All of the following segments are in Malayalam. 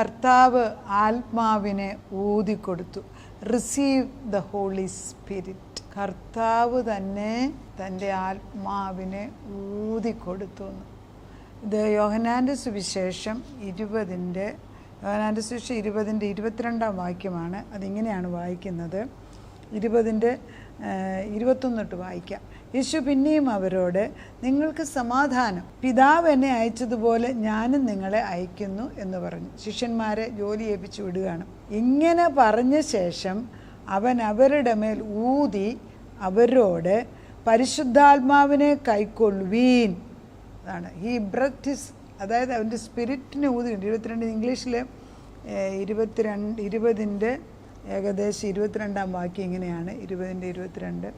കർത്താവ് ആത്മാവിനെ ഊതിക്കൊടുത്തു. Receive the holy spirit. കർത്താവ് തന്നെ തൻ്റെ ആത്മാവിനെ ഊതിക്കൊടുത്തു എന്ന്. ഇത് യോഹന്നാൻ്റെ സുവിശേഷം 20-ന്റെ 22 അതിങ്ങനെയാണ് വായിക്കുന്നത്. 20-21 വായിക്കാം. യേശു പിന്നെയും അവരോട്, നിങ്ങൾക്ക് സമാധാനം. പിതാവ് എന്നെ അയച്ചതുപോലെ ഞാനും നിങ്ങളെ അയക്കുന്നു എന്ന് പറഞ്ഞു. ശിഷ്യന്മാരെ ജോലി ഏൽപ്പിച്ചു വിടുകയാണ്. ഇങ്ങനെ പറഞ്ഞ ശേഷം അവൻ അവരുടെ മേൽ ഊതി അവരോട്, പരിശുദ്ധാത്മാവിനെ കൈക്കൊള്ളുവീൻ. അതാണ് ഹി ബ്രത്ത് ഹിസ്, അതായത് അവൻ്റെ സ്പിരിറ്റിനെ ഊതിയിട്ടുണ്ട്. 22 ഇംഗ്ലീഷിൽ 20-ന്റെ ഏകദേശം 22 ഇങ്ങനെയാണ്. 20-22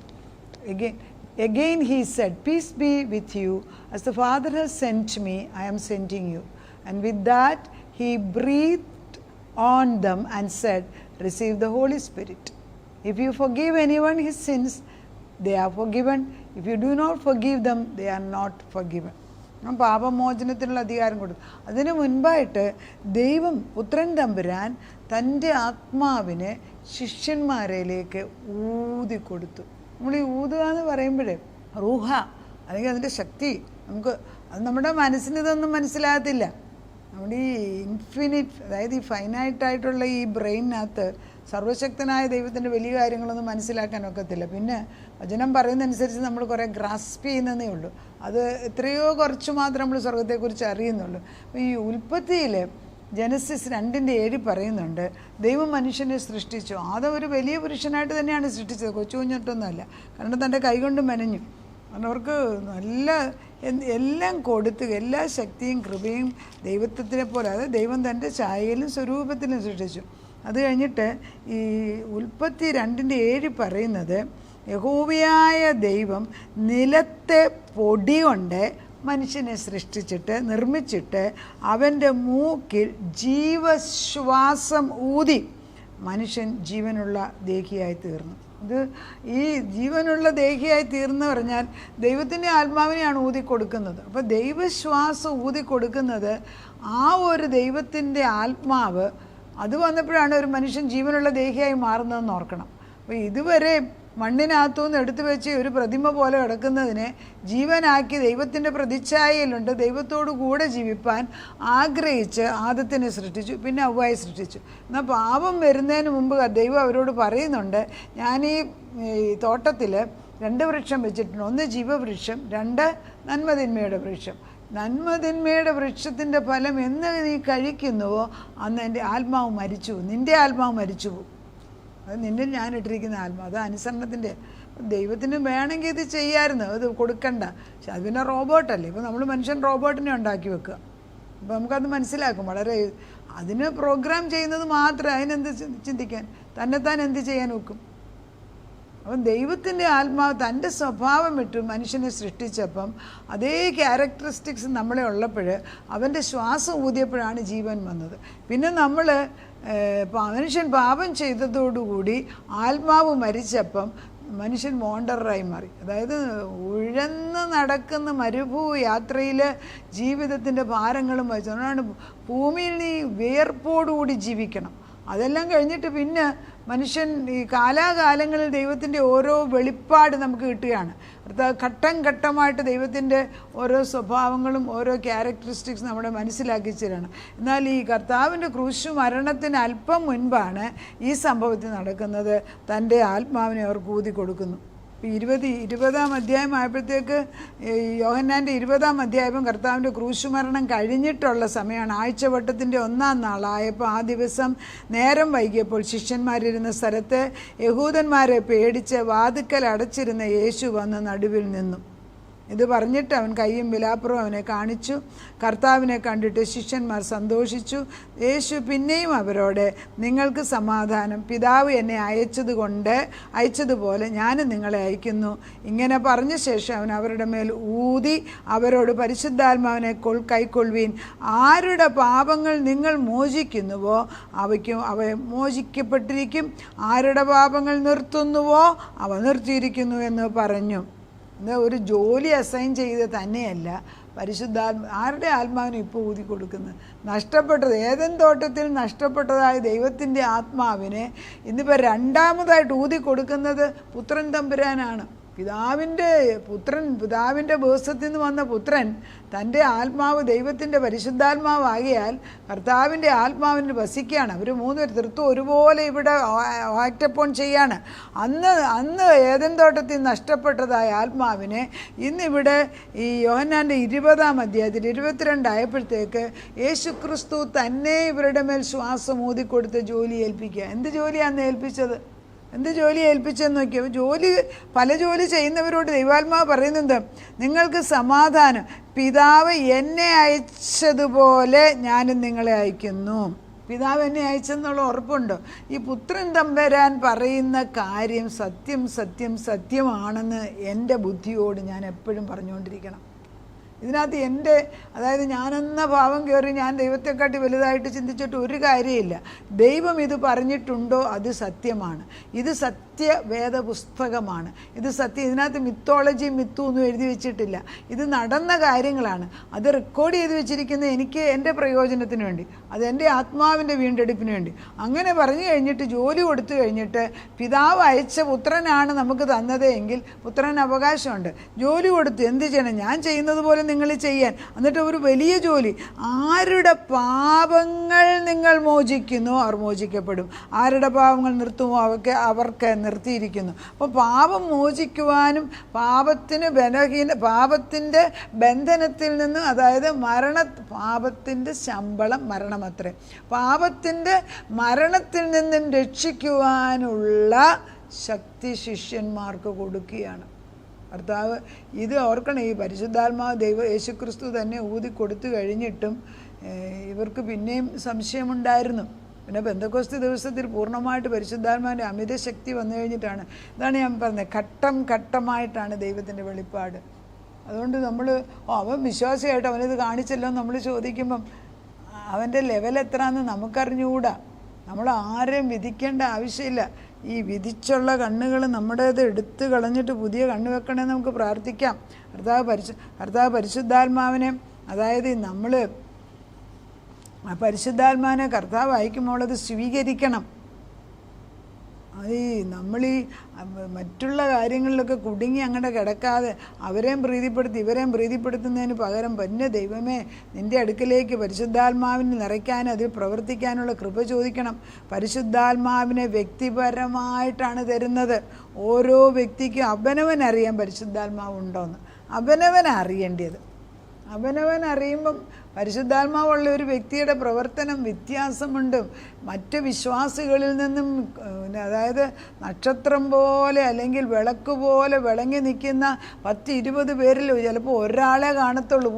Again he said, peace be with you, as the Father has sent me, I am sending you. And with that he breathed on them and said, receive the Holy Spirit. If you forgive anyone his sins, they are forgiven. If you do not forgive them, they are not forgiven. പാപമോചനത്തിനുള്ള അധികാരം കൊടുത്തു. അതിനു മുൻപായിട്ട് ദൈവം പുത്രൻ തമ്പുരാൻ തൻ്റെ ആത്മാവിനെ ശിഷ്യന്മാരിലേക്ക് ഊതിക്കൊടുത്തു. നമ്മൾ ഈ ഊതുക എന്ന് പറയുമ്പോഴേ റൂഹ അല്ലെങ്കിൽ അതിൻ്റെ ശക്തി അത് നമ്മുടെ മനസ്സിന് ഇതൊന്നും മനസ്സിലാകത്തില്ല. നമ്മുടെ ഈ ഇൻഫിനിറ്റ്, അതായത് ഈ ഫൈനൈറ്റായിട്ടുള്ള ഈ ബ്രെയിനകത്ത് സർവശക്തനായ ദൈവത്തിൻ്റെ വലിയ കാര്യങ്ങളൊന്നും മനസ്സിലാക്കാൻ ഒക്കത്തില്ല. പിന്നെ വചനം പറയുന്നതനുസരിച്ച് നമ്മൾ കുറേ ഗ്രാസ്പ് ചെയ്യുന്നതേ ഉള്ളൂ. അത് എത്രയോ കുറച്ച് മാത്രം നമ്മൾ സ്വർഗത്തെക്കുറിച്ച് അറിയുന്നുള്ളൂ. അപ്പോൾ ഈ ഉൽപ്പത്തിയിൽ ജനസിസ് 2:7 പറയുന്നുണ്ട്, ദൈവം മനുഷ്യനെ സൃഷ്ടിച്ചു. ആദം ഒരു വലിയ പുരുഷനായിട്ട് തന്നെയാണ് സൃഷ്ടിച്ചത്, കൊച്ചു കുഞ്ഞിട്ടൊന്നുമല്ല. കാരണം തൻ്റെ കൈകൊണ്ട് മെനഞ്ഞു. കാരണം അവർക്ക് നല്ല എല്ലാം കൊടുത്ത് എല്ലാ ശക്തിയും കൃപയും ദൈവത്വത്തിനെ പോലെ, അതായത് ദൈവം തൻ്റെ ഛായയിലും സ്വരൂപത്തിലും സൃഷ്ടിച്ചു. അത് കഴിഞ്ഞിട്ട് ഈ ഉൽപ്പത്തി 2:7 പറയുന്നത്, യഹോവയായ ദൈവം നിലത്തെ പൊടി കൊണ്ട് മനുഷ്യനെ സൃഷ്ടിച്ചിട്ട് നിർമ്മിച്ചിട്ട് അവൻ്റെ മൂക്കിൽ ജീവശ്വാസം ഊതി മനുഷ്യൻ ജീവനുള്ള ദേഹിയായി തീർന്നു. ഇത് ഈ ജീവനുള്ള ദേഹിയായി തീർന്നു പറഞ്ഞാൽ ദൈവത്തിൻ്റെ ആത്മാവിനെയാണ് ഊതിക്കൊടുക്കുന്നത്. അപ്പോൾ ദൈവശ്വാസം ഊതിക്കൊടുക്കുന്നത് ആ ഒരു ദൈവത്തിൻ്റെ ആത്മാവ് അത് വന്നപ്പോഴാണ് ഒരു മനുഷ്യൻ ജീവനുള്ള ദേഹിയായി മാറുന്നതെന്ന് ഓർക്കണം. അപ്പോൾ ഇതുവരെ മണ്ണിനകത്തുനിന്ന് എടുത്തു വെച്ച് ഒരു പ്രതിമ പോലെ കിടക്കുന്നതിനെ ജീവനാക്കി ദൈവത്തിൻ്റെ പ്രതിച്ഛായയിലുണ്ട് ദൈവത്തോടു കൂടെ ജീവിപ്പാൻ ആഗ്രഹിച്ച് ആദത്തിനെ സൃഷ്ടിച്ചു, പിന്നെ ഹവ്വായെ സൃഷ്ടിച്ചു. എന്നാൽ പാപം വരുന്നതിന് മുമ്പ് ദൈവം അവരോട് പറയുന്നുണ്ട്, ഞാൻ ഈ തോട്ടത്തിൽ 2 വൃക്ഷം വെച്ചിട്ടുണ്ട്. 1 ജീവവൃക്ഷം, 2 നന്മതിന്മയുടെ വൃക്ഷം. നന്മതിന്മയുടെ വൃക്ഷത്തിൻ്റെ ഫലം എന്ന് നീ കഴിക്കുന്നുവോ അന്ന് എൻ്റെ ആത്മാവ് മരിച്ചു, നിൻ്റെ ആത്മാവ് മരിച്ചു പോകും. അത് നിന്നിൽ ഞാൻ ഇട്ടിരിക്കുന്ന ആത്മാവ്, അത് അനുസരണത്തിൻ്റെ. ദൈവത്തിന് വേണമെങ്കിൽ ഇത് ചെയ്യാമായിരുന്നു, അത് കൊടുക്കണ്ട. പക്ഷെ അത് പിന്നെ റോബോട്ടല്ലേ. ഇപ്പോൾ നമ്മൾ മനുഷ്യൻ റോബോട്ടിനെ ഉണ്ടാക്കി വെക്കുക. അപ്പോൾ നമുക്കത് മനസ്സിലാക്കും. വളരെ അതിന് പ്രോഗ്രാം ചെയ്യുന്നത് മാത്രമേ, അതിനെന്ത് ചിന്തിക്കാൻ, തന്നെത്താൻ എന്ത് ചെയ്യാൻ വെക്കും. അപ്പം ദൈവത്തിൻ്റെ ആത്മാവ് തൻ്റെ സ്വഭാവം വിട്ട് മനുഷ്യനെ സൃഷ്ടിച്ചപ്പം അതേ ക്യാരക്ടറിസ്റ്റിക്സ് നമ്മളെ ഉള്ളപ്പോൾ അവൻ്റെ ശ്വാസം ഊതിയപ്പോഴാണ് ജീവൻ വന്നത്. പിന്നെ മനുഷ്യൻ പാപം ചെയ്തതോടുകൂടി ആത്മാവ് മരിച്ചപ്പം മനുഷ്യൻ മോണ്ടറായി മാറി. അതായത് ഉഴന്ന് നടക്കുന്ന മരുഭൂ യാത്രയിൽ ജീവിതത്തിൻ്റെ ഭാരങ്ങളും വഹിച്ചു. അതുകൊണ്ടാണ് ഭൂമിയിൽ നീ വിയർപ്പോടുകൂടി ജീവിക്കണം. അതെല്ലാം കഴിഞ്ഞിട്ട് പിന്നെ മനുഷ്യൻ ഈ കാലാകാലങ്ങളിൽ ദൈവത്തിൻ്റെ ഓരോ വെളിപ്പാട് നമുക്ക് കിട്ടുകയാണ്. അर्थാത് ഘട്ടം ഘട്ടമായിട്ട് ദൈവത്തിൻ്റെ ഓരോ സ്വഭാവങ്ങളും ഓരോ ക്യാരക്ടറിസ്റ്റിക്സ് നമ്മുടെ മനസ്സിലാക്കി തരണം. എന്നാൽ ഈ കർത്താവിൻ്റെ ക്രൂശ് മരണത്തിന് അല്പം മുൻപാണ് ഈ സംഭവത്തിൽ നടക്കുന്നത്. തൻ്റെ ആത്മാവിനെ അവർ ഊതി കൊടുക്കുന്നു. 20-ാം അധ്യായം ആയപ്പോഴത്തേക്ക് യോഹന്നാൻ്റെ 20-ാം അധ്യായം കർത്താവിൻ്റെ ക്രൂശുമരണം കഴിഞ്ഞിട്ടുള്ള സമയമാണ്. ആഴ്ചവട്ടത്തിൻ്റെ 1-ാം നാളായപ്പോൾ ആ ദിവസം നേരം വൈകിയപ്പോൾ ശിഷ്യന്മാരിരുന്ന സ്ഥലത്ത് യഹൂദന്മാരെ പേടിച്ച് വാതിക്കൽ അടച്ചിരുന്ന യേശു വന്ന് നടുവിൽ നിന്നു. ഇത് പറഞ്ഞിട്ട് അവൻ കൈയും വിലാപ്പുറവും അവനെ കാണിച്ചു. കർത്താവിനെ കണ്ടിട്ട് ശിഷ്യന്മാർ സന്തോഷിച്ചു. യേശു പിന്നെയും അവരോട്, നിങ്ങൾക്ക് സമാധാനം. പിതാവ് എന്നെ അയച്ചതുപോലെ ഞാനും നിങ്ങളെ അയക്കുന്നു. ഇങ്ങനെ പറഞ്ഞ ശേഷം അവൻ അവരുടെ മേൽ ഊതി അവരോട്, പരിശുദ്ധാത്മാവിനെ കൈക്കൊള്ളുവീൻ. ആരുടെ പാപങ്ങൾ നിങ്ങൾ മോചിക്കുന്നുവോ അവ മോചിക്കപ്പെട്ടിരിക്കും, ആരുടെ പാപങ്ങൾ നിർത്തുന്നുവോ അവ നിർത്തിയിരിക്കുന്നു എന്ന് പറഞ്ഞു. ഒരു ജോലി അസൈൻ ചെയ്ത് തന്നെയല്ല, ആരുടെ ആത്മാവിനെ ഇപ്പോൾ ഊതി കൊടുക്കുന്നത്? നഷ്ടപ്പെട്ടത്, ഏദൻ തോട്ടത്തിൽ നഷ്ടപ്പെട്ടതായ ദൈവത്തിൻ്റെ ആത്മാവിനെ ഇന്നിപ്പോൾ രണ്ടാമതായിട്ട് ഊതി കൊടുക്കുന്നത് പുത്രൻ തമ്പുരാനാണ്. പിതാവിൻ്റെ ബോസത്തിൽ നിന്ന് വന്ന പുത്രൻ തൻ്റെ ആത്മാവ് ദൈവത്തിൻ്റെ പരിശുദ്ധാത്മാവാകിയാൽ കർത്താവിൻ്റെ ആത്മാവിന് വസിക്കുകയാണ്. അവർ മൂന്നുപേർ തൃത്വം ഒരുപോലെ ഇവിടെ ആക്റ്റപ്പോൺ ചെയ്യാണ്. അന്ന് ഏദൻ തോട്ടത്തിൽ നഷ്ടപ്പെട്ടതായ ആത്മാവിനെ ഇന്നിവിടെ ഈ യോഹന്നാൻ്റെ 20-ാം അധ്യായത്തിൽ 22 ആയപ്പോഴത്തേക്ക് യേശുക്രിസ്തു തന്നെ ഇവരുടെ മേൽ ശ്വാസം ഊതിക്കൊടുത്ത് ജോലി ഏൽപ്പിക്കുക. എന്ത് ജോലിയാണ് ഏൽപ്പിച്ചത്? എന്ത് ജോലി ഏൽപ്പിച്ചെന്ന് നോക്കിയപ്പോൾ പല ജോലി ചെയ്യുന്നവരോട് ദൈവാത്മാവ് പറയുന്നത്, നിങ്ങൾക്ക് സമാധാനം, പിതാവ് എന്നെ അയച്ചതുപോലെ ഞാനും നിങ്ങളെ അയക്കുന്നു. പിതാവ് എന്നെ അയച്ചെന്നുള്ള ഉറപ്പുണ്ടോ? ഈ പുത്രൻ തമ്പുരാൻ പറയുന്ന കാര്യം സത്യമാണെന്ന് എൻ്റെ ബുദ്ധിയോട് ഞാൻ എപ്പോഴും പറഞ്ഞുകൊണ്ടിരിക്കണം. ഇതിനകത്ത് അതായത് ഞാനെന്ന ഭാവം കയറി ഞാൻ ദൈവത്തെക്കാട്ടി വലുതായിട്ട് ചിന്തിച്ചിട്ട് ഒരു കാര്യമില്ല. ദൈവം ഇത് പറഞ്ഞിട്ടുണ്ടോ അത് സത്യമാണ്. ഇത് വേദപുസ്തകമാണ്. ഇതിനകത്ത് മിത്തോളജി ഒന്നും എഴുതി വെച്ചിട്ടില്ല. ഇത് നടന്ന കാര്യങ്ങളാണ്. അത് റെക്കോർഡ് ചെയ്ത് വെച്ചിരിക്കുന്നത് എനിക്ക് എൻ്റെ പ്രയോജനത്തിന് വേണ്ടി, അത് എൻ്റെ ആത്മാവിൻ്റെ വീണ്ടെടുപ്പിന് വേണ്ടി. അങ്ങനെ പറഞ്ഞു കഴിഞ്ഞിട്ട് ജോലി കൊടുത്തു കഴിഞ്ഞിട്ട് പിതാവ് അയച്ച പുത്രനാണ് നമുക്ക് തന്നത് എങ്കിൽ പുത്രന് അവകാശമുണ്ട്. ജോലി കൊടുത്ത് എന്ത് ചെയ്യണം? ഞാൻ ചെയ്യുന്നത് പോലെ നിങ്ങൾ ചെയ്യാൻ. എന്നിട്ട് ഒരു വലിയ ജോലി, ആരുടെ പാപങ്ങൾ നിങ്ങൾ മോചിക്കുന്നു അവർ മോചിക്കപ്പെടും, ആരുടെ പാപങ്ങൾ നിർത്തുമോ അവർക്ക് നിർത്തിയിരിക്കുന്നു. അപ്പോൾ പാപം മോചിക്കുവാനും പാപത്തിൻ്റെ ബന്ധനത്തിൽ നിന്ന്, അതായത് പാപത്തിൻ്റെ ശമ്പളം മരണമത്രേ, പാപത്തിൻ്റെ മരണത്തിൽ നിന്നും രക്ഷിക്കുവാനുള്ള ശക്തി ശിഷ്യന്മാർക്ക് കൊടുക്കുകയാണ് കർത്താവ്. ഇത് ഓർക്കണം, ഈ പരിശുദ്ധാത്മാവ് യേശുക്രിസ്തു തന്നെ ഊതി കൊടുത്തു കഴിഞ്ഞിട്ടും ഇവർക്ക് പിന്നെയും സംശയമുണ്ടായിരുന്നു. പിന്നെ പെന്തക്കോസ്ത് ദിവസത്തിൽ പൂർണ്ണമായിട്ട് പരിശുദ്ധാത്മാവിൻ്റെ അമിത ശക്തി വന്നു കഴിഞ്ഞിട്ടാണ്. ഇതാണ് ഞാൻ പറഞ്ഞത്, ഘട്ടം ഘട്ടമായിട്ടാണ് ദൈവത്തിൻ്റെ വെളിപ്പാട്. അതുകൊണ്ട് നമ്മൾ അവൻ വിശ്വാസിയായിട്ട് അവനിത് കാണിച്ചല്ലോ നമ്മൾ ചോദിക്കുമ്പം അവൻ്റെ ലെവൽ എത്രയാണെന്ന് നമുക്കറിഞ്ഞുകൂടാ. നമ്മൾ ആരെയും വിധിക്കേണ്ട ആവശ്യമില്ല. ഈ വിധിച്ചുള്ള കണ്ണുകൾ നമ്മുടേത് എടുത്തു കളഞ്ഞിട്ട് പുതിയ കണ്ണ് വെക്കണമെന്ന് നമുക്ക് പ്രാർത്ഥിക്കാം. കർത്താവ് പരിശുദ്ധാത്മാവിനെ, അതായത് നമ്മൾ പരിശുദ്ധാത്മാവിനെ കർത്താവ് അയക്കുമ്പോൾ അത് സ്വീകരിക്കണം. നമ്മൾ മറ്റുള്ള കാര്യങ്ങളിലൊക്കെ കുടുങ്ങി അങ്ങനെ കിടക്കാതെ അവരെയും പ്രീതിപ്പെടുത്തി ഇവരെയും പ്രീതിപ്പെടുത്തുന്നതിന് പകരം, പൊന്നെ ദൈവമേ, നിൻ്റെ അടുക്കലേക്ക് പരിശുദ്ധാത്മാവിനെ നിറയ്ക്കാൻ, അതിൽ പ്രവർത്തിക്കാനുള്ള കൃപ ചോദിക്കണം. പരിശുദ്ധാത്മാവിനെ വ്യക്തിപരമായിട്ടാണ് തരുന്നത്. ഓരോ വ്യക്തിക്കും അവനവനറിയാൻ പരിശുദ്ധാത്മാവ് ഉണ്ടോയെന്ന്, അവനവനറിയേണ്ടത്. അവനവനറിയുമ്പം പരിശുദ്ധാത്മാവുള്ള ഒരു വ്യക്തിയുടെ പ്രവർത്തനം വ്യത്യാസമുണ്ട്. മറ്റ് വിശ്വാസികളിൽ നിന്നും, അതായത് നക്ഷത്രം പോലെ അല്ലെങ്കിൽ വിളക്ക് പോലെ വിളങ്ങി നിൽക്കുന്ന 10-20 പേരിൽ ചിലപ്പോൾ ഒരാളെ കാണത്തുള്ളൂ.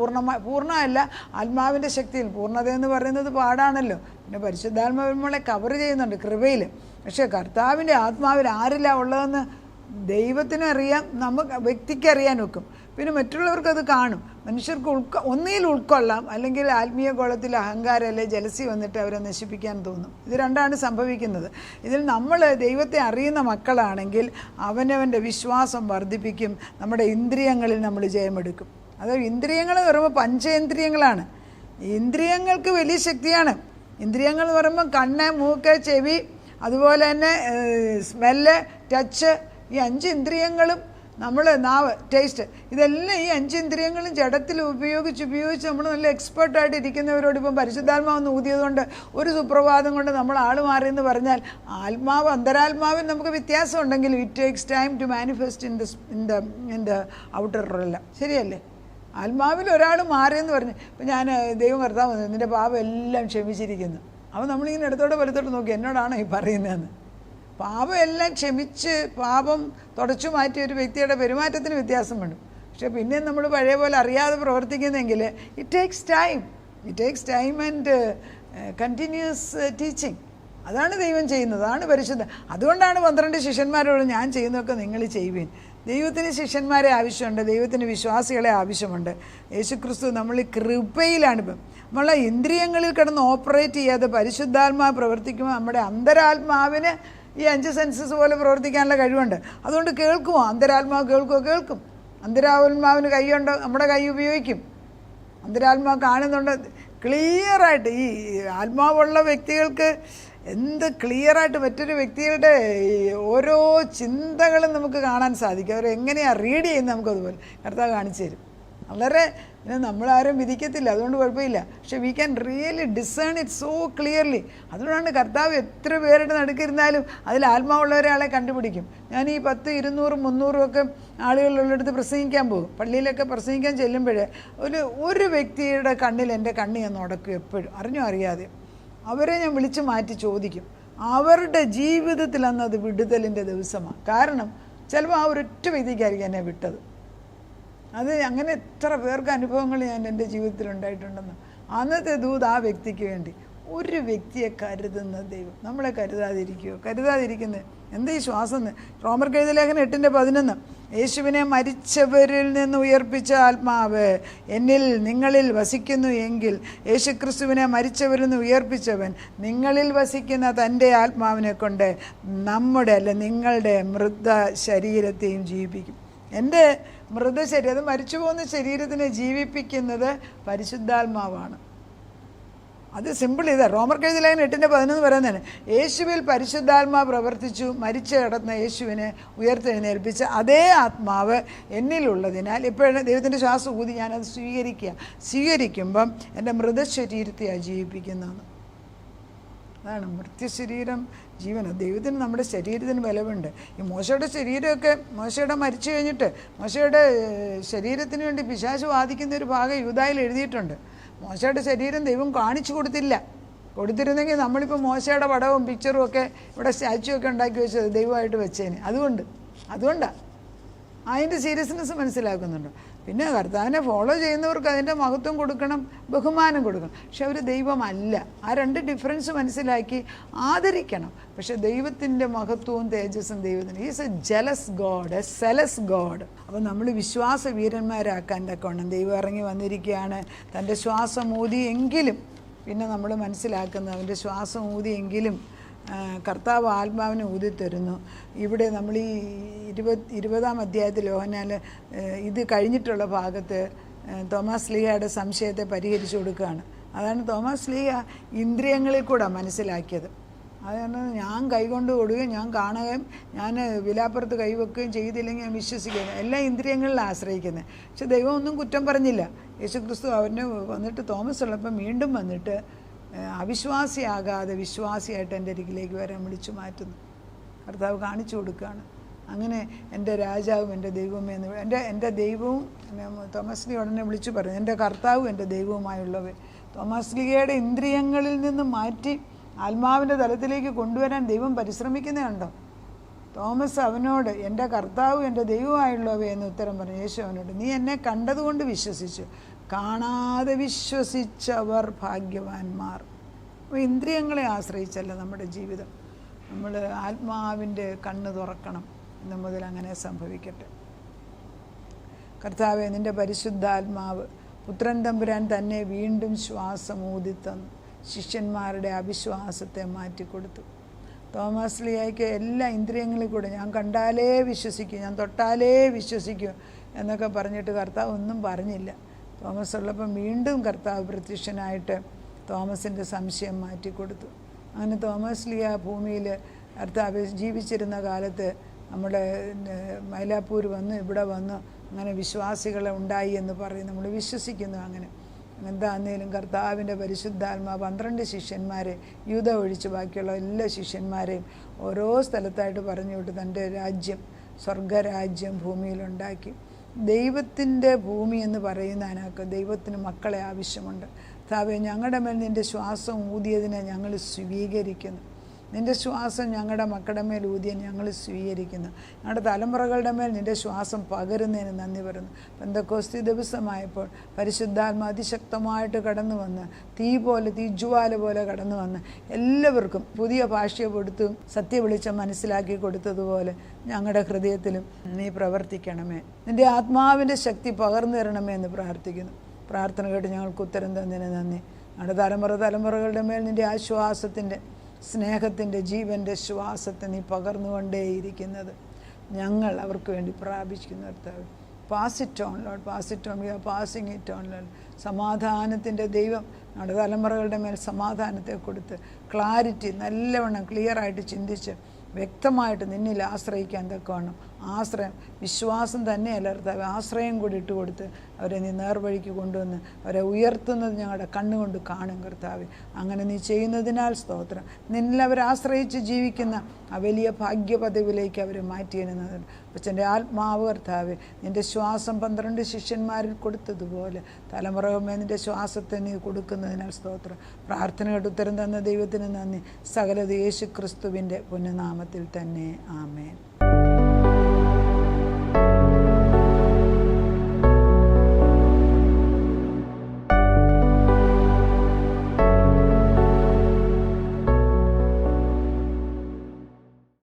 പൂർണ്ണമല്ല, ആത്മാവിൻ്റെ ശക്തിയിൽ. പൂർണ്ണതയെന്ന് പറയുന്നത് പാടാണല്ലോ. പിന്നെ പരിശുദ്ധാത്മാവ് നമ്മളെ കവർ ചെയ്യുന്നുണ്ട് കൃപയിൽ. പക്ഷേ കർത്താവിൻ്റെ ആത്മാവിൽ ആരില്ല ഉള്ളതെന്ന് ദൈവത്തിനും അറിയാം, നമുക്ക് വ്യക്തിക്കറിയാൻ വെക്കും. പിന്നെ മറ്റുള്ളവർക്കത് കാണും. മനുഷ്യർക്ക് ഒന്നിൽ ഉൾക്കൊള്ളാം, അല്ലെങ്കിൽ ആത്മീയ ഗോളത്തിൽ അഹങ്കാരം അല്ലെ ജലസി വന്നിട്ട് അവരെ നശിപ്പിക്കാൻ തോന്നും. ഇത് രണ്ടാണ് സംഭവിക്കുന്നത്. ഇതിൽ നമ്മൾ ദൈവത്തെ അറിയുന്ന മക്കളാണെങ്കിൽ അവനവൻ്റെ വിശ്വാസം വർദ്ധിപ്പിക്കും. നമ്മുടെ ഇന്ദ്രിയങ്ങളിൽ നമ്മൾ ജയമെടുക്കും. അത് ഇന്ദ്രിയങ്ങൾ എന്ന് പറയുമ്പോൾ പഞ്ചേന്ദ്രിയങ്ങളാണ്. ഇന്ദ്രിയങ്ങൾക്ക് വലിയ ശക്തിയാണ്. ഇന്ദ്രിയങ്ങൾ എന്ന് പറയുമ്പോൾ കണ്ണ്, മൂക്ക്, ചെവി, അതുപോലെ തന്നെ സ്മെല്ല്, ടച്ച്, ഈ 5 ഇന്ദ്രിയങ്ങളും, നമ്മൾ നാവ്, ടേസ്റ്റ്, ഇതെല്ലാം ഈ 5 ഇന്ദ്രിയങ്ങളും ജഡത്തിൽ ഉപയോഗിച്ച് നമ്മൾ നല്ല എക്സ്പേർട്ടായിട്ട് ഇരിക്കുന്നവരോട് ഇപ്പം പരിശുദ്ധാത്മാവെന്ന് ഊതിയതുകൊണ്ട് ഒരു സുപ്രഭാതം കൊണ്ട് നമ്മൾ ആൾ മാറിയെന്ന് പറഞ്ഞാൽ, അന്തരാത്മാവിൽ നമുക്ക് വ്യത്യാസം ഉണ്ടെങ്കിലും it takes time to manifest in the outer എല്ലാം. ശരിയല്ലേ? ആത്മാവിൽ ഒരാൾ മാറിയെന്ന് പറഞ്ഞ്, ഇപ്പം ഞാൻ ദൈവം കർത്താവ് നിൻ്റെ പാപം എല്ലാം ക്ഷമിച്ചിരിക്കുന്നു. അപ്പോൾ നമ്മളിങ്ങനെ ഇടത്തോടെ വലത്തോട്ട് നോക്കി, എന്നോടാണോ ഈ പറയുന്നതെന്ന്. പാപം എല്ലാം ക്ഷമിച്ച് പാപം തുടച്ചു മാറ്റിയ ഒരു വ്യക്തിയുടെ പെരുമാറ്റത്തിന് വ്യത്യാസം വേണം. പക്ഷെ പിന്നെ നമ്മൾ പഴയ പോലെ അറിയാതെ പ്രവർത്തിക്കുന്നെങ്കിൽ it takes time and continues teaching. അതാണ് ദൈവം ചെയ്യുന്നത്, അതാണ് പരിശുദ്ധ. അതുകൊണ്ടാണ് 12 ശിഷ്യന്മാരോട് ഞാൻ ചെയ്യുന്നതൊക്കെ നിങ്ങൾ ചെയ്യുവിൻ. ദൈവത്തിന് ശിഷ്യന്മാരെ ആവശ്യമുണ്ട്, ദൈവത്തിന് വിശ്വാസികളെ ആവശ്യമുണ്ട്. യേശുക്രിസ്തു നമ്മൾ കൃപയിലാണിപ്പം. നമ്മളെ ഇന്ദ്രിയങ്ങളിൽ കിടന്ന് ഓപ്പറേറ്റ് ചെയ്യാതെ പരിശുദ്ധാത്മാവ് പ്രവർത്തിക്കുമ്പോൾ നമ്മുടെ അന്തരാത്മാവിന് ഈ 5 സെൻസസ് പോലെ പ്രവർത്തിക്കാനുള്ള കഴിവുണ്ട്. അതുകൊണ്ട് കേൾക്കുമോ? അന്തരാത്മാവ് കേൾക്കും. അന്തരാത്മാവിന് കൈയുണ്ടോ? നമ്മുടെ കൈ ഉപയോഗിക്കും. അന്തരാത്മാവ് കാണുന്നുണ്ട് ക്ലിയറായിട്ട്. ഈ ആത്മാവുള്ള വ്യക്തികൾക്ക് എന്ത് ക്ലിയറായിട്ട് മറ്റൊരു വ്യക്തികളുടെ ഓരോ ചിന്തകളും നമുക്ക് കാണാൻ സാധിക്കും. അവരെങ്ങനെയാണ് റീഡ് ചെയ്യുന്നത് നമുക്കതുപോലെ കർത്താവ് കാണിച്ചു തരും. വളരെ നമ്മളാരും വിധിക്കത്തില്ല, അതുകൊണ്ട് കുഴപ്പമില്ല. പക്ഷെ we can really discern it so clearly. അതുകൊണ്ടാണ് കർത്താവ് എത്ര പേരുടെ നടുക്കിരുന്നാലും അതിൽ ആത്മാവുള്ള ഒരാളെ കണ്ടുപിടിക്കും. ഞാൻ ഈ 10, 200, 300 ഒക്കെ ആളുകളുള്ളടുത്ത് പ്രസംഗിക്കാൻ പോകും. പള്ളിയിലൊക്കെ പ്രസംഗിക്കാൻ ചെല്ലുമ്പോഴേ ഒരു വ്യക്തിയുടെ കണ്ണിൽ എൻ്റെ കണ്ണ് ഞാൻ ഉടക്കും എപ്പോഴും, അറിഞ്ഞോ അറിയാതെ. അവരെ ഞാൻ വിളിച്ച് മാറ്റി ചോദിക്കും. അവരുടെ ജീവിതത്തിൽ അന്നത് വിടുതലിൻ്റെ ദിവസമാണ്. കാരണം ചിലപ്പോൾ ആ ഒരൊറ്റ വ്യക്തിക്കായിരിക്കും എന്നെ വിട്ടത്. അത് അങ്ങനെ എത്ര പേർക്ക് അനുഭവങ്ങൾ ഞാൻ എൻ്റെ ജീവിതത്തിൽ ഉണ്ടായിട്ടുണ്ടെന്ന്. അന്നത്തെ ദൂത് ആ വ്യക്തിക്ക് വേണ്ടി. ഒരു വ്യക്തിയെ കരുതുന്ന ദൈവം നമ്മളെ കരുതാതിരിക്കുന്നത് എന്താ ഈ ശ്വാസം? റോമർക്കെഴുതിയ ലേഖനം 8:11 യേശുവിനെ മരിച്ചവരിൽ നിന്ന് ഉയർപ്പിച്ച ആത്മാവ് എന്നിൽ നിങ്ങളിൽ വസിക്കുന്നു എങ്കിൽ യേശുക്രിസ്തുവിനെ മരിച്ചവരിൽ നിന്ന് ഉയർപ്പിച്ചവൻ നിങ്ങളിൽ വസിക്കുന്ന തൻ്റെ ആത്മാവിനെ കൊണ്ട് നമ്മുടെ നിങ്ങളുടെ മൃത ശരീരത്തെയും ജീവിപ്പിക്കും. എൻ്റെ മൃതശരീരം, അത് മരിച്ചു പോകുന്ന ശരീരത്തിനെ ജീവിപ്പിക്കുന്നത് പരിശുദ്ധാത്മാവാണ്. അത് സിമ്പിൾ ഇതാ. റോമർക്കെഴുതിയ ലേഖനം 8:11 പറയുന്നതാണ് യേശുവിൽ പരിശുദ്ധാത്മാവ് പ്രവർത്തിച്ചു മരിച്ചു കിടന്ന യേശുവിനെ ഉയർത്തെഴുന്നേൽപ്പിച്ച അതേ ആത്മാവ് എന്നിലുള്ളതിനാൽ ഇപ്പോഴാണ് ദൈവത്തിൻ്റെ ശ്വാസം ഊതി ഞാനത് സ്വീകരിക്കുമ്പം എൻ്റെ മൃതശരീരത്തെയാണ് ജീവിപ്പിക്കുന്നതെന്ന്. അതാണ് മൃത്യശരീരം ജീവനം. ദൈവത്തിന് നമ്മുടെ ശരീരത്തിന് ബലമുണ്ട്. ഈ മോശയുടെ ശരീരമൊക്കെ മോശയുടെ മരിച്ചു കഴിഞ്ഞിട്ട് മോശയുടെ ശരീരത്തിന് വേണ്ടി പിശാച് വാദിക്കുന്ന ഒരു ഭാഗം യൂദായിൽ എഴുതിയിട്ടുണ്ട്. മോശയുടെ ശരീരം ദൈവം കാണിച്ചു കൊടുത്തിരുന്നെങ്കിൽ നമ്മളിപ്പോൾ മോശയുടെ പടവും പിക്ചറും ഒക്കെ ഇവിടെ സ്റ്റാച്ചു ഒക്കെ ഉണ്ടാക്കി വെച്ചത് ദൈവമായിട്ട് വെച്ചേന്. അതുകൊണ്ടാണ് അതിൻ്റെ സീരിയസ്നെസ് മനസ്സിലാക്കുന്നുണ്ട്. പിന്നെ കർത്താവിനെ ഫോളോ ചെയ്യുന്നവർക്ക് അതിൻ്റെ മഹത്വം കൊടുക്കണം, ബഹുമാനം കൊടുക്കണം. പക്ഷെ അവർ ദൈവമല്ല. ആ രണ്ട് ഡിഫറൻസ് മനസ്സിലാക്കി ആദരിക്കണം. പക്ഷെ ദൈവത്തിൻ്റെ മഹത്വവും തേജസ്സും ദൈവത്തിന്. Is A jealous God, A zealous God. അപ്പോൾ നമ്മൾ വിശ്വാസ വീരന്മാരാക്കാൻ തക്കവണ്ണം ദൈവം ഇറങ്ങി വന്നിരിക്കുകയാണ്. തൻ്റെ ശ്വാസം ഊതിയെങ്കിലും പിന്നെ നമ്മൾ മനസ്സിലാക്കുന്നത് അവൻ്റെ ശ്വാസം ഊതിയെങ്കിലും കർത്താവ് ആത്മാവിനെ ഊതിത്തരുന്നു. ഇവിടെ നമ്മൾ ഈ 20-ാം അധ്യായത്തിൽ യോഹന്നാൻ ഇത് കഴിഞ്ഞിട്ടുള്ള ഭാഗത്ത് തോമാസ് ലീഹയുടെ സംശയത്തെ പരിഹരിച്ചു കൊടുക്കുകയാണ്. അതാണ് തോമാസ് ലീഹ ഇന്ദ്രിയങ്ങളിൽ കൂടെ മനസ്സിലാക്കിയത്. അതാണ് ഞാൻ കൈകൊണ്ട് കൊടുക്കുകയും ഞാൻ കാണുകയും ഞാൻ വിലാപ്പുറത്ത് കൈവെക്കുകയും ചെയ്തില്ലെങ്കിൽ ഞാൻ വിശ്വസിക്കുകയും എല്ലാ ഇന്ദ്രിയങ്ങളിൽ ആശ്രയിക്കുന്നത്. പക്ഷെ ദൈവം ഒന്നും കുറ്റം പറഞ്ഞില്ല. യേശുക്രിസ്തു അവന് വന്നിട്ട് തോമസ് ഉള്ളപ്പം വീണ്ടും വന്നിട്ട് അവിശ്വാസിയാകാതെ വിശ്വാസിയായിട്ട് എൻ്റെ അരികിലേക്ക് വരാൻ വിളിച്ചു മാറ്റുന്നു. കർത്താവ് കാണിച്ചു കൊടുക്കുകയാണ്. അങ്ങനെ എൻ്റെ രാജാവും എൻ്റെ ദൈവമേ എന്ന് എൻ്റെ ദൈവവും തോമസ് ലീ ഉടനെ വിളിച്ചു പറഞ്ഞു, എൻ്റെ കർത്താവും എൻ്റെ ദൈവവുമായുള്ളവേ. തോമസ് ലീഗയുടെ ഇന്ദ്രിയങ്ങളിൽ നിന്ന് മാറ്റി ആത്മാവിൻ്റെ തലത്തിലേക്ക് കൊണ്ടുവരാൻ ദൈവം പരിശ്രമിക്കുന്നതുണ്ടോ? തോമസ് അവനോട് എൻ്റെ കർത്താവും എൻ്റെ ദൈവമായുള്ളവേ എന്ന് ഉത്തരം പറഞ്ഞു. യേശു അവനോട് നീ എന്നെ കണ്ടതുകൊണ്ട് വിശ്വസിച്ചു, കാണാതെ വിശ്വസിച്ചവർ ഭാഗ്യവാന്മാർ. അപ്പോൾ ഇന്ദ്രിയങ്ങളെ ആശ്രയിച്ചല്ല നമ്മുടെ ജീവിതം. നമ്മൾ ആത്മാവിൻ്റെ കണ്ണ് തുറക്കണം. ഇന്ന് മുതൽ അങ്ങനെ സംഭവിക്കട്ടെ. കർത്താവേ, നിൻ്റെ പരിശുദ്ധാത്മാവ് പുത്രൻ തമ്പുരാൻ തന്നെ വീണ്ടും ശ്വാസം ഊതിത്തന്നു ശിഷ്യന്മാരുടെ അവിശ്വാസത്തെ മാറ്റിക്കൊടുത്തു. തോമസ് ലീഹായ്ക്ക് എല്ലാ ഇന്ദ്രിയങ്ങളിൽ കൂടെ ഞാൻ കണ്ടാലേ വിശ്വസിക്കൂ, ഞാൻ തൊട്ടാലേ വിശ്വസിക്കൂ എന്നൊക്കെ പറഞ്ഞിട്ട് കർത്താവ് ഒന്നും പറഞ്ഞില്ല. തോമസ് ഉള്ളപ്പം വീണ്ടും കർത്താവ് പ്രത്യക്ഷനായിട്ട് തോമസിൻ്റെ സംശയം മാറ്റിക്കൊടുത്തു. അങ്ങനെ തോമസ് ലീഹ ഭൂമിയിൽ കർത്താവ് ജീവിച്ചിരുന്ന കാലത്ത് നമ്മുടെ മൈലാപ്പൂർ വന്ന് ഇവിടെ വന്ന് അങ്ങനെ വിശ്വാസികളെ ഉണ്ടായി എന്ന് പറയും. നമ്മൾ വിശ്വസിക്കുന്നു. അങ്ങനെ എന്താന്നേലും കർത്താവിൻ്റെ പരിശുദ്ധാത്മാവ് 12 ശിഷ്യന്മാരെ യൂദ ഒഴിച്ച് ബാക്കിയുള്ള എല്ലാ ശിഷ്യന്മാരെയും ഓരോ സ്ഥലത്തായിട്ട് പറഞ്ഞു വിട്ട് തൻ്റെ രാജ്യം, സ്വർഗരാജ്യം ഭൂമിയിലുണ്ടാക്കി. ദൈവത്തിൻ്റെ ഭൂമി എന്ന് പറയുന്ന അതിനൊക്കെ ദൈവത്തിന് മക്കളെ ആവശ്യമുണ്ട്. കർത്താവേ, ഞങ്ങളുടെ മേൽ നിൻ്റെ ശ്വാസം ഊതിയതിനെ ഞങ്ങൾ സ്വീകരിക്കുന്നു. നിൻ്റെ ശ്വാസം ഞങ്ങളുടെ മക്കളുടെ മേൽ ഊതിയ ഞങ്ങൾ സ്വീകരിക്കുന്നു. ഞങ്ങളുടെ തലമുറകളുടെ മേൽ നിൻ്റെ ശ്വാസം പകരുന്നതിന് നന്ദി പറയുന്നു. പെന്തക്കോസ്തി ദിവസമായപ്പോൾ പരിശുദ്ധാത്മ അതിശക്തമായിട്ട് കടന്നു വന്ന് തീജ്വാല പോലെ കടന്നു വന്ന് എല്ലാവർക്കും പുതിയ ഭാഷയെ കൊടുത്തു സത്യവെളിച്ചം മനസ്സിലാക്കി കൊടുത്തതുപോലെ ഞങ്ങളുടെ ഹൃദയത്തിലും നീ പ്രവർത്തിക്കണമേ. നിൻ്റെ ആത്മാവിൻ്റെ ശക്തി പകർന്നു തരണമേ എന്ന് പ്രാർത്ഥിക്കുന്നു. പ്രാർത്ഥന കേട്ട് ഞങ്ങൾക്ക് ഉത്തരം തന്നതിന് നന്ദി. ഞങ്ങളുടെ തലമുറകളുടെ മേൽ നിൻ്റെ ആശ്വാസത്തിൻ്റെ, സ്നേഹത്തിൻ്റെ, ജീവൻ്റെ ശ്വാസത്തെ നീ പകർന്നുകൊണ്ടേയിരിക്കുന്നത് ഞങ്ങൾ അവർക്ക് വേണ്ടി പ്രാപിക്കുന്നു. കർത്താവ്, pass it on Lord, pass it on, we are passing it on Lord. സമാധാനത്തിൻ്റെ ദൈവം നമ്മുടെ തലമുറകളുടെ മേൽ സമാധാനത്തെ കൊടുത്ത് ക്ലാരിറ്റി, നല്ലവണ്ണം ക്ലിയറായിട്ട് ചിന്തിച്ച് വ്യക്തമായിട്ട് നിന്നിൽ ആശ്രയിക്കാൻ തക്കവണ്ണം ആശ്രയം, വിശ്വാസം തന്നെയല്ല കർത്താവേ, ആശ്രയം കൂടി ഇട്ട് കൊടുത്ത് അവരെ നീ നേർവഴിക്ക് കൊണ്ടുവന്ന് അവരെ ഉയർത്തുന്നത് ഞങ്ങളുടെ കണ്ണുകൊണ്ട് കാണും കർത്താവേ. അങ്ങനെ നീ ചെയ്യുന്നതിനാൽ സ്തോത്രം. നിന്നിൽ അവരെ ആശ്രയിച്ച് ജീവിക്കുന്ന ആ വലിയ ഭാഗ്യപദവിയിലേക്ക് അവരെ മാറ്റിയെന്നത് അപ്പച്ചൻ്റെ ആത്മാവ് കർത്താവേ, നിൻ്റെ ശ്വാസം 12 ശിഷ്യന്മാരിൽ കൊടുത്തതുപോലെ തലമുറകമേ നിൻ്റെ ശ്വാസത്തെ നീ കൊടുക്കുന്നതിനാൽ സ്തോത്രം. പ്രാർത്ഥനയുടെ ഉത്തരം തന്ന ദൈവത്തിന് നന്ദി. സകലത് യേശു ക്രിസ്തുവിൻ്റെ പുണ്യനാമത്തിൽ തന്നെ. ആമേൻ.